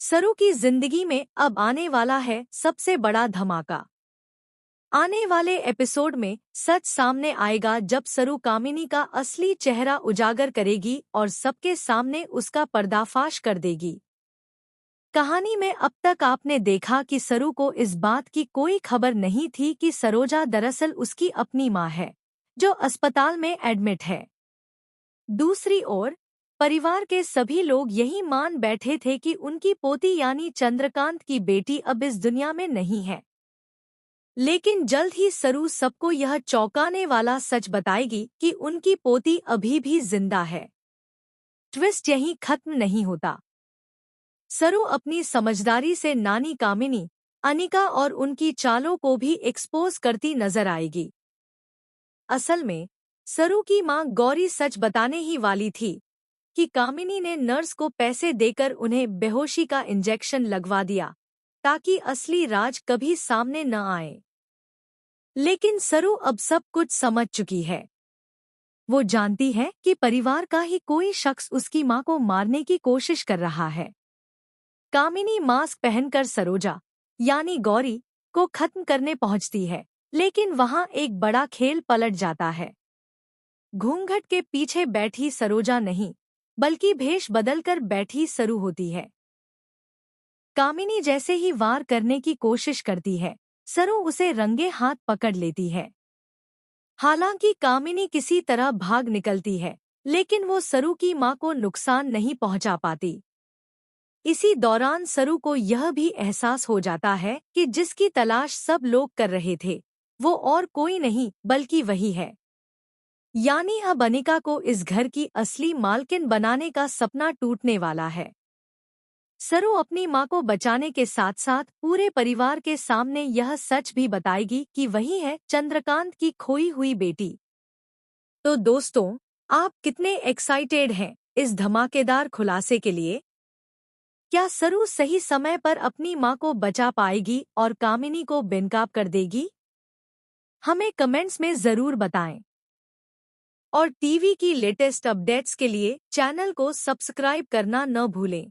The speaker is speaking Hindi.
सरू की जिंदगी में अब आने वाला है सबसे बड़ा धमाका। आने वाले एपिसोड में सच सामने आएगा जब सरू कामिनी का असली चेहरा उजागर करेगी और सबके सामने उसका पर्दाफाश कर देगी। कहानी में अब तक आपने देखा कि सरू को इस बात की कोई खबर नहीं थी कि सरोजा दरअसल उसकी अपनी माँ है, जो अस्पताल में एडमिट है। दूसरी ओर परिवार के सभी लोग यही मान बैठे थे कि उनकी पोती यानी चंद्रकांत की बेटी अब इस दुनिया में नहीं है। लेकिन जल्द ही सरू सबको यह चौंकाने वाला सच बताएगी कि उनकी पोती अभी भी जिंदा है। ट्विस्ट यहीं खत्म नहीं होता। सरू अपनी समझदारी से नानी कामिनी, अनिका और उनकी चालों को भी एक्सपोज करती नजर आएगी। असल में सरू की मां गौरी सच बताने ही वाली थी कि कामिनी ने नर्स को पैसे देकर उन्हें बेहोशी का इंजेक्शन लगवा दिया ताकि असली राज कभी सामने न आए। लेकिन सरू अब सब कुछ समझ चुकी है। वो जानती है कि परिवार का ही कोई शख्स उसकी मां को मारने की कोशिश कर रहा है। कामिनी मास्क पहनकर सरोजा यानी गौरी को खत्म करने पहुंचती है, लेकिन वहां एक बड़ा खेल पलट जाता है। घूंघट के पीछे बैठी सरोजा नहीं, बल्कि भेष बदलकर बैठी सरू होती है। कामिनी जैसे ही वार करने की कोशिश करती है, सरू उसे रंगे हाथ पकड़ लेती है। हालांकि कामिनी किसी तरह भाग निकलती है, लेकिन वो सरू की मां को नुकसान नहीं पहुंचा पाती। इसी दौरान सरू को यह भी एहसास हो जाता है कि जिसकी तलाश सब लोग कर रहे थे, वो और कोई नहीं बल्कि वही है। यानी अब अनिका को इस घर की असली मालकिन बनाने का सपना टूटने वाला है। सरू अपनी मां को बचाने के साथ साथ पूरे परिवार के सामने यह सच भी बताएगी कि वही है चंद्रकांत की खोई हुई बेटी। तो दोस्तों, आप कितने एक्साइटेड हैं इस धमाकेदार खुलासे के लिए? क्या सरू सही समय पर अपनी मां को बचा पाएगी और कामिनी को बेनकाब कर देगी? हमें कमेंट्स में जरूर बताएं। और टीवी की लेटेस्ट अपडेट्स के लिए चैनल को सब्सक्राइब करना न भूलें।